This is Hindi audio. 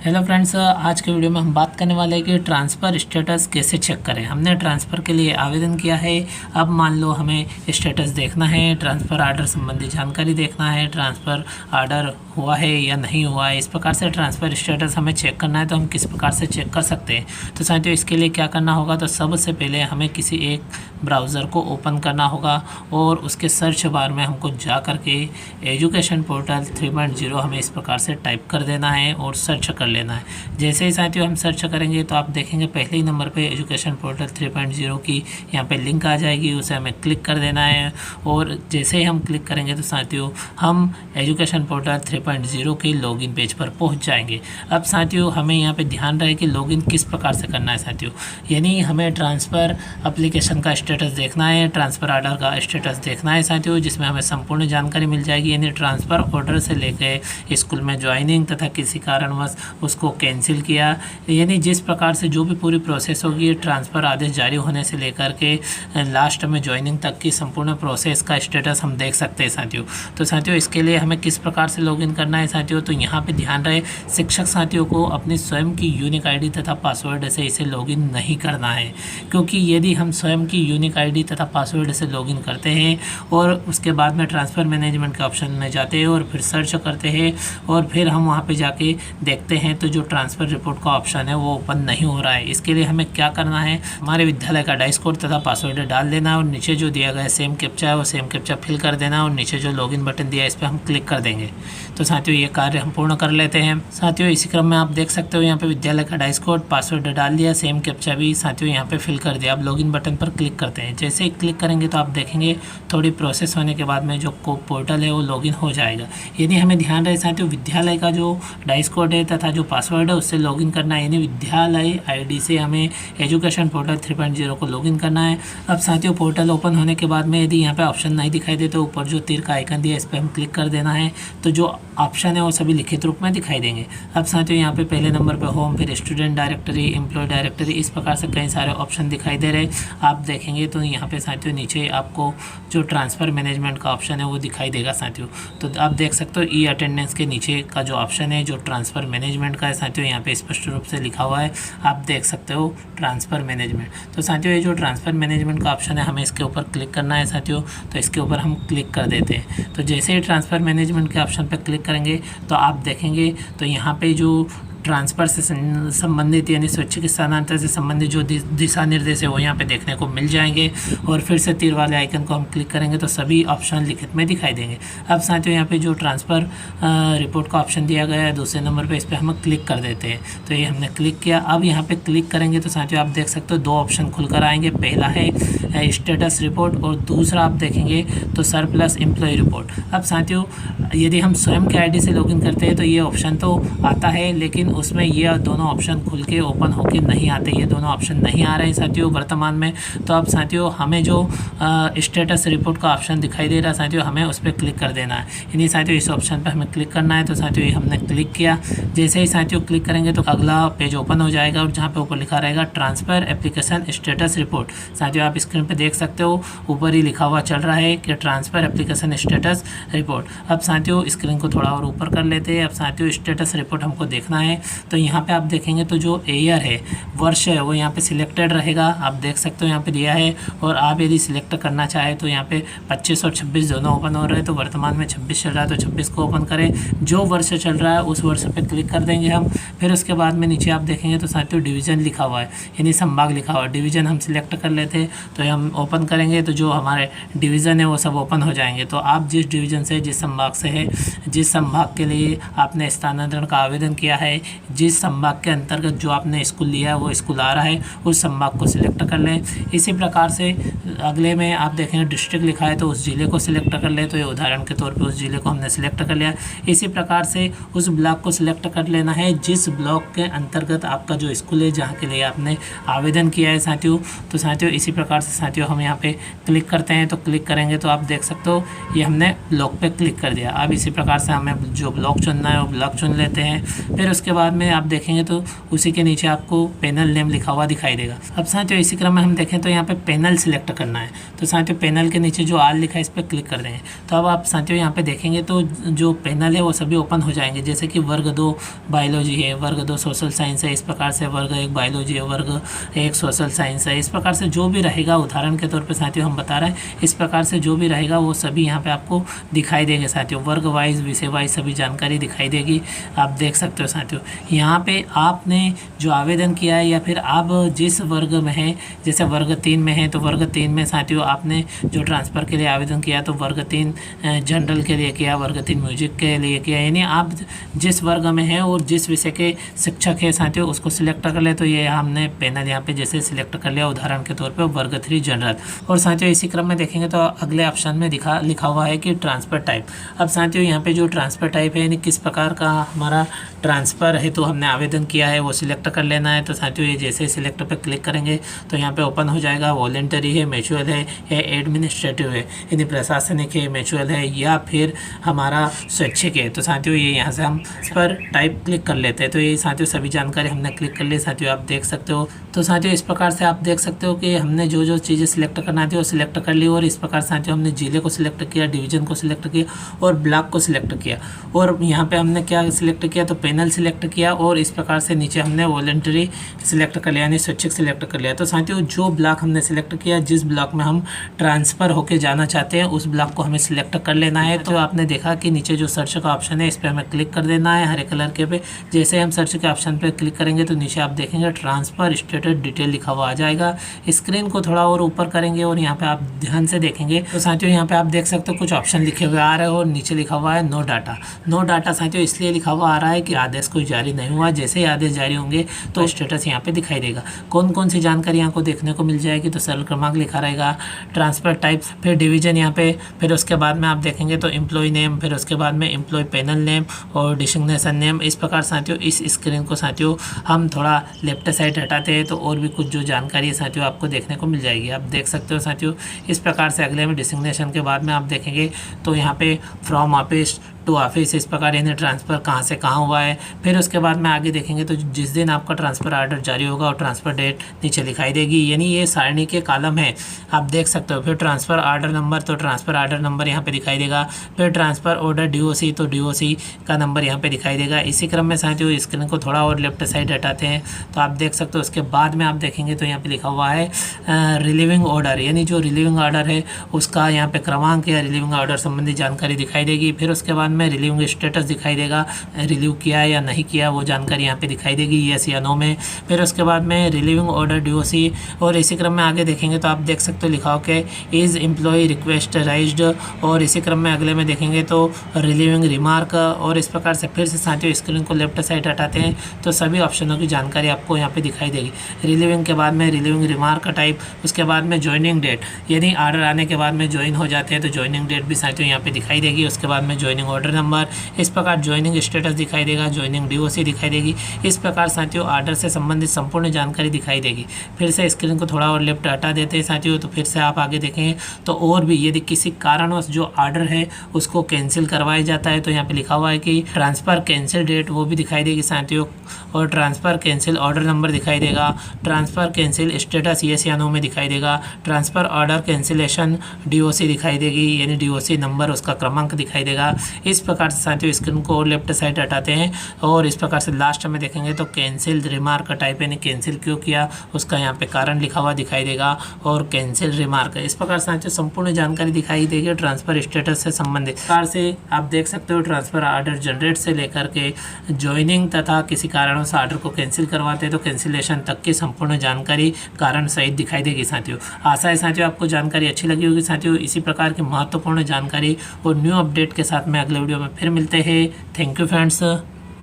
हेलो फ्रेंड्स, आज के वीडियो में हम बात करने वाले हैं कि ट्रांसफ़र स्टेटस कैसे चेक करें। हमने ट्रांसफ़र के लिए आवेदन किया है। अब मान लो हमें स्टेटस देखना है, ट्रांसफ़र आर्डर संबंधी जानकारी देखना है, ट्रांसफ़र आर्डर हुआ है या नहीं हुआ है, इस प्रकार से ट्रांसफ़र स्टेटस हमें चेक करना है। तो हम किस प्रकार से चेक कर सकते हैं? तो साथियों, इसके लिए क्या करना होगा, तो सबसे पहले हमें किसी एक ब्राउज़र को ओपन करना होगा और उसके सर्च बार में हमको जा कर के एजुकेशन पोर्टल 3.0 हमें इस प्रकार से टाइप कर देना है और सर्च कर लेना है। जैसे ही साथियों हम सर्च करेंगे तो आप देखेंगे पहले ही नंबर पे एजुकेशन पोर्टल 3.0 की यहाँ पे लिंक आ जाएगी, उसे हमें क्लिक कर देना है। और जैसे ही हम क्लिक करेंगे तो साथियों हम एजुकेशन पोर्टल 3.0 के लॉगिन पेज पर पहुँच जाएंगे। अब साथियों हमें यहाँ पे ध्यान रहे कि लॉगिन किस प्रकार से करना है साथियों, यानी हमें ट्रांसफ़र एप्लीकेशन का स्टेटस देखना है, ट्रांसफ़र आर्डर का स्टेटस देखना है साथियों, जिसमें हमें संपूर्ण जानकारी मिल जाएगी, यानी ट्रांसफ़र ऑर्डर से लेकर स्कूल में ज्वाइनिंग तथा किसी कारणवश उसको कैंसिल किया, यानी जिस प्रकार से जो भी पूरी प्रोसेस होगी ट्रांसफ़र आदेश जारी होने से लेकर के लास्ट में ज्वाइनिंग तक की संपूर्ण प्रोसेस का स्टेटस हम देख सकते हैं साथियों। तो साथियों इसके लिए हमें किस प्रकार से लॉगिन करना है साथियों, तो यहाँ पे ध्यान रहे शिक्षक साथियों को अपनी स्वयं की यूनिक आईडी तथा पासवर्ड से इसे लॉगिन नहीं करना है, क्योंकि यदि हम स्वयं की यूनिक आईडी तथा पासवर्ड से लॉगिन करते हैं और उसके बाद में ट्रांसफ़र मैनेजमेंट के ऑप्शन में जाते हैं और फिर सर्च करते हैं और फिर हम वहाँ पे जाके देखते हैं तो जो ट्रांसफ़र रिपोर्ट का ऑप्शन है वो ओपन नहीं हो रहा है। इसके लिए हमें क्या करना है, हमारे विद्यालय का डाइस कोड तथा पासवर्ड डाल देना है और नीचे जो दिया गया सेम कैप्चा है वो सेम कैप्चा फिल कर देना है और नीचे जो लॉगिन बटन दिया है इस पर हम क्लिक कर देंगे। तो साथियों ये कार्य हम पूर्ण कर लेते हैं। साथियों इसी क्रम में आप देख सकते हो यहाँ पे विद्यालय का डाइस कोड, पासवर्ड डाल दिया, सेम कैप्चा भी साथियों यहाँ पे फिल कर दिया। अब लॉगिन बटन पर क्लिक करते हैं। जैसे ही क्लिक करेंगे तो आप देखेंगे थोड़ी प्रोसेस होने के बाद में जो पोर्टल है वो लॉगिन हो जाएगा। यदि हमें ध्यान रहे साथियों विद्यालय का जो डाइस कोड है तथा जो पासवर्ड है उससे लॉगिन करना है, यानी विद्यालय आईडी से हमें एजुकेशन पोर्टल 3.0 को लॉगिन करना है। अब साथियों पोर्टल ओपन होने के बाद में यदि यहाँ पे ऑप्शन नहीं दिखाई दे तो ऊपर जो तीर का आइकन दिया है इस पर हम क्लिक कर देना है, तो जो ऑप्शन है वो सभी लिखित रूप में दिखाई देंगे। अब साथियों यहाँ पे पहले नंबर पे होम, फिर स्टूडेंट डायरेक्टरी, एम्प्लॉय डायरेक्टरी, इस प्रकार से कई सारे ऑप्शन दिखाई दे रहे आप देखेंगे। तो यहाँ पे साथियों नीचे आपको जो ट्रांसफ़र मैनेजमेंट का ऑप्शन है वो दिखाई देगा साथियों। तो आप देख सकते हो ई अटेंडेंस के नीचे का जो ऑप्शन है जो ट्रांसफ़र मैनेजमेंट का है साथियों, यहाँ पे स्पष्ट रूप से लिखा हुआ है, आप देख सकते हो ट्रांसफ़र मैनेजमेंट। तो साथियों ये जो ट्रांसफ़र मैनेजमेंट का ऑप्शन है हमें इसके ऊपर क्लिक करना है साथियों, तो इसके ऊपर हम क्लिक कर देते हैं। तो जैसे ही ट्रांसफ़र मैनेजमेंट के ऑप्शन पर क्लिक करेंगे तो आप देखेंगे तो यहाँ पे जो ट्रांसफ़र से संबंधित यानी स्वैच्छिक स्थानांतरण से संबंधित जो दिशा निर्देश है वो यहाँ पे देखने को मिल जाएंगे और फिर से तीर वाले आइकन को हम क्लिक करेंगे तो सभी ऑप्शन लिखित में दिखाई देंगे। अब साथियों यहाँ पे जो ट्रांसफ़र रिपोर्ट का ऑप्शन दिया गया है दूसरे नंबर पे, इस पर हम क्लिक कर देते हैं। तो ये हमने क्लिक किया। अब यहाँ पे क्लिक करेंगे तो साथियों आप देख सकते हो दो ऑप्शन खुलकर आएंगे, पहला है स्टेटस रिपोर्ट और दूसरा आप देखेंगे तो सरप्लस एम्प्लॉय रिपोर्ट। अब साथियों यदि हम स्वयं के आई डी से लॉगिन करते हैं तो ये ऑप्शन तो आता है, लेकिन उसमें ये दोनों ऑप्शन खुल के ओपन होके नहीं आते, ये दोनों ऑप्शन नहीं आ रहे हैं साथियों वर्तमान में। तो अब साथियों हमें जो स्टेटस रिपोर्ट का ऑप्शन दिखाई दे रहा है साथियों हमें उस पर क्लिक कर देना है, यानी साथियों इस ऑप्शन पर हमें क्लिक करना है। तो साथियों ये हमने क्लिक किया। जैसे ही साथियों क्लिक करेंगे तो अगला पेज ओपन हो जाएगा और जहाँ पे ऊपर लिखा रहेगा ट्रांसफ़र एप्लीकेशन स्टेटस रिपोर्ट। साथियों आप स्क्रीन पर देख सकते हो ऊपर ही लिखा हुआ चल रहा है कि ट्रांसफ़र एप्लीकेशन स्टेटस रिपोर्ट। अब साथियों स्क्रीन को थोड़ा और ऊपर कर लेते हैं। अब साथियों स्टेटस रिपोर्ट हमको देखना है, तो यहाँ पे आप देखेंगे तो जो ईयर है, वर्ष है, वो यहाँ पे सिलेक्टेड रहेगा। आप देख सकते हो यहाँ पे दिया है और आप यदि सिलेक्ट करना चाहे तो यहाँ पे 25 और 26 दोनों ओपन हो रहे हैं। तो वर्तमान में 26 चल रहा है तो 26 को ओपन करें, जो वर्ष चल रहा है उस वर्ष पे क्लिक कर देंगे हम। फिर उसके बाद में नीचे आप देखेंगे तो साथियों डिवीज़न लिखा हुआ है, यानी संभाग लिखा हुआ है, डिवीज़न हम सिलेक्ट कर लेते हैं। तो हम ओपन करेंगे तो जो हमारे डिवीज़न है वो सब ओपन हो जाएंगे। तो आप जिस डिवीज़न से, जिस संभाग से है, जिस संभाग के लिए आपने स्थानांतरण का आवेदन किया है, जिस संभाग के अंतर्गत जो आपने स्कूल लिया है वो स्कूल आ रहा है, उस संभाग को सिलेक्ट कर लें। इसी प्रकार से अगले में आप देखेंगे डिस्ट्रिक्ट लिखा है तो उस ज़िले को सिलेक्ट कर लें। तो ये उदाहरण के तौर पे उस ज़िले को हमने सिलेक्ट कर लिया। इसी प्रकार से उस ब्लॉक को सिलेक्ट कर लेना है जिस ब्लॉक के अंतर्गत आपका जो स्कूल है जहाँ के लिए आपने आवेदन किया है साथियों। तो साथियों इसी प्रकार से साथियों हम यहाँ पे क्लिक करते हैं। तो क्लिक करेंगे तो आप देख सकते हो ये हमने ब्लॉक पे क्लिक कर दिया। अब इसी प्रकार से हमें जो ब्लॉक चुनना है वो ब्लॉक चुन लेते हैं। फिर उसके बाद में आप देखेंगे तो उसी के नीचे आपको पैनल नेम लिखा हुआ दिखाई देगा। अब साथियों इसी क्रम में हम देखें तो यहाँ पे पैनल सिलेक्ट करना है। तो साथियों पैनल के नीचे जो आल लिखा है इस पर क्लिक कर देंगे। तो अब आप साथियों यहाँ पे देखेंगे तो जो पैनल है वो सभी ओपन हो जाएंगे, जैसे कि वर्ग 2 बायोलॉजी है, वर्ग 2 सोशल साइंस है, इस प्रकार से वर्ग 1 बायोलॉजी है, वर्ग 1 सोशल साइंस है। इस प्रकार से जो भी रहेगा, उदाहरण के तौर पर साथियों हम बता रहे हैं, इस प्रकार से जो भी रहेगा वो सभी यहाँ पे आपको दिखाई देंगे साथियों। वर्ग वाइज, विषय वाइज सभी जानकारी दिखाई देगी, आप देख सकते हो साथियों। यहाँ पे आपने जो आवेदन किया है या फिर आप जिस वर्ग में हैं, जैसे वर्ग 3 में है तो वर्ग 3 में साथियों आपने जो ट्रांसफ़र के लिए आवेदन किया तो वर्ग 3 जनरल के लिए किया, वर्ग 3 म्यूजिक के लिए किया, यानी आप जिस वर्ग में हैं और जिस विषय के शिक्षक है साथियों उसको सिलेक्ट कर ले। तो ये हमने पैनल यहाँ पे जैसे सिलेक्ट कर लिया, उदाहरण के तौर पे वर्ग 3 जनरल। और साथियों इसी क्रम में देखेंगे तो अगले ऑप्शन में लिखा हुआ है कि ट्रांसफ़र टाइप। अब साथियों यहाँ पे जो ट्रांसफ़र टाइप है यानी किस प्रकार का हमारा ट्रांसफ़र है तो हमने आवेदन किया है वो सिलेक्ट कर लेना है। तो साथियों ये जैसे सिलेक्ट पे क्लिक करेंगे तो यहाँ पे ओपन हो जाएगा, वॉलेंटरी है, म्यूचुअल है या एडमिनिस्ट्रेटिव है, यानी प्रशासनिक है, म्यूचुअल है या फिर हमारा स्वैच्छिक है। तो साथियों ये यहाँ से हम इस पर टाइप क्लिक कर लेते हैं। तो ये साथियों सभी जानकारी हमने क्लिक कर ली साथियों, आप देख सकते हो। तो साथियों इस प्रकार से आप देख सकते हो कि हमने जो जो चीज़ें सिलेक्ट करना थी वो सिलेक्ट कर ली। और इस प्रकार साथियों हमने जिले को सिलेक्ट किया, डिवीज़न को सिलेक्ट किया और ब्लॉक को सिलेक्ट किया। और यहाँ पे हमने क्या सिलेक्ट किया तो पैनल सिलेक्ट किया और इस प्रकार से नीचे हमने वॉलंटरी सिलेक्ट कर लिया यानी स्वैच्छिक सिलेक्ट कर लिया। तो साथियों जो ब्लॉक हमने सिलेक्ट किया, जिस ब्लॉक में हम ट्रांसफ़र होके जाना चाहते हैं उस ब्लॉक को हमें सिलेक्ट कर लेना है। तो आपने देखा कि नीचे जो सर्च का ऑप्शन है इस पर हमें क्लिक कर देना है हरे कलर के पे। जैसे हम सर्च के ऑप्शन पे क्लिक करेंगे तो नीचे आप देखेंगे ट्रांसफ़र स्टेटस डिटेल लिखा हुआ आ जाएगा। स्क्रीन को थोड़ा और ऊपर करेंगे और यहाँ पे आप ध्यान से देखेंगे तो साथियों यहाँ पे आप देख सकते हो कुछ ऑप्शन लिखे हुए आ रहे हैं और नीचे लिखा हुआ है नो डाटा। नो डाटा साथियों इसलिए लिखा हुआ आ रहा है कि आदेश कोई जारी नहीं हुआ, जैसे ही आदेश जारी होंगे तो स्टेटस यहाँ पे दिखाई देगा। कौन कौन सी जानकारी यहाँ को देखने को मिल जाएगी तो सरल क्रमांक लिखा रहेगा, ट्रांसफ़र टाइप, फिर डिवीज़न यहाँ पे, फिर उसके बाद में आप देखेंगे तो एम्प्लॉय नेम, फिर उसके बाद में एम्प्लॉय पैनल नेम और डिसिग्नेशन नेम। इस प्रकार साथियों इस स्क्रीन को साथियों हम थोड़ा लेफ्ट साइड हटाते हैं तो और भी कुछ जो जानकारी है साथियों आपको देखने को मिल जाएगी, आप देख सकते हो साथियों। इस प्रकार से अगले में डिसिग्नेशन के बाद में आप देखेंगे तो यहाँ पे फ्रॉम ऑफिस टू ऑफिस, इस प्रकार यानी ट्रांसफ़र कहाँ से कहाँ हुआ है। फिर उसके बाद में आगे देखेंगे तो जिस दिन आपका ट्रांसफ़र आर्डर जारी होगा और ट्रांसफ़र डेट नीचे दिखाई देगी, यानी ये सारणी के कॉलम है, आप देख सकते हो। फिर ट्रांसफ़र आर्डर नंबर, तो ट्रांसफ़र आर्डर नंबर यहाँ पे दिखाई देगा। फिर ट्रांसफ़र ऑर्डर DOC, तो DOC का नंबर यहाँ पे दिखाई देगा। इसी क्रम में साथियों स्क्रीन को थोड़ा और लेफ्ट साइड हटाते हैं तो आप देख सकते हो। उसके बाद में आप देखेंगे तो यहाँ पे लिखा हुआ है रिलीविंग ऑर्डर, यानी जो रिलीविंग ऑर्डर है उसका यहाँ पे क्रमांक या रिलीविंग ऑर्डर संबंधी जानकारी दिखाई देगी। फिर उसके बाद में रिलीविंग स्टेटस दिखाई देगा, रिलीव किया या नहीं किया वो जानकारी यहाँ पे दिखाई देगी, यस या नो में। फिर उसके बाद में रिलीविंग ऑर्डर DOC और इसी क्रम में आगे देखेंगे तो आप देख सकते हो लिखा हो कि इज़ एम्प्लॉय रिक्वेस्ट राइज्ड। और इसी क्रम में अगले में देखेंगे तो रिलीविंग रिमार्क। और इस प्रकार से फिर से साथियों स्क्रीन को लेफ्ट साइड हटाते हैं तो सभी ऑप्शनों की जानकारी आपको यहाँ पे दिखाई देगी। रिलीविंग के बाद में रिलीविंग रिमार्क टाइप, उसके बाद में ज्वाइनिंग डेट, यानी आर्डर आने के बाद में ज्वाइन हो जाते हैं तो ज्वाइनिंग डेट भी साथियों यहाँ पे दिखाई देगी। उसके बाद में ज्वाइनिंग ऑर्डर नंबर, इस प्रकार ज्वाइनिंग स्टेटस दिखाई देगा, ज्वाइनिंग DOC दिखाई देगी। इस प्रकार साथियों आर्डर से संबंधित संपूर्ण जानकारी दिखाई देगी। फिर से स्क्रीन को थोड़ा और लेफ्ट हटा देते हैं साथियों तो फिर से आप आगे देखेंगे तो और भी यदि किसी कारणवश जो आर्डर है उसको कैंसिल करवाया जाता है तो यहाँ पे लिखा हुआ है कि ट्रांसफ़र कैंसिल डेट वो भी दिखाई देगी साथियों। और ट्रांसफ़र कैंसिल ऑर्डर नंबर दिखाई देगा, ट्रांसफ़र कैंसिल स्टेटस यस या नो में दिखाई देगा, ट्रांसफ़र ऑर्डर कैंसिलेशन DOC दिखाई देगी, यानी DOC नंबर उसका क्रमांक दिखाई देगा। इस प्रकार से साथियों स्क्रीन को और लेफ्ट साइड हटाते हैं और इस प्रकार से लास्ट में देखेंगे तो कैंसिल रिमार्क टाइप, यानी कैंसिल क्यों किया उसका यहाँ पे कारण लिखा हुआ दिखाई देगा और कैंसिल रिमार्क। इस प्रकार से संपूर्ण जानकारी दिखाई देगी ट्रांसफ़र स्टेटस से संबंधित। इस प्रकार से आप देख सकते हो ट्रांसफ़र आर्डर जनरेट से लेकर के ज्वाइनिंग तथा किसी कारणों से आर्डर को कैंसिल करवाते हैं तो कैंसिलेशन तक की संपूर्ण जानकारी कारण सहित दिखाई देगी साथियों। आशा है साथियों आपको जानकारी अच्छी लगी होगी साथियों। इसी प्रकार की महत्वपूर्ण जानकारी और न्यू अपडेट के साथ में अगले वीडियो में फिर मिलते हैं। Thank you friends.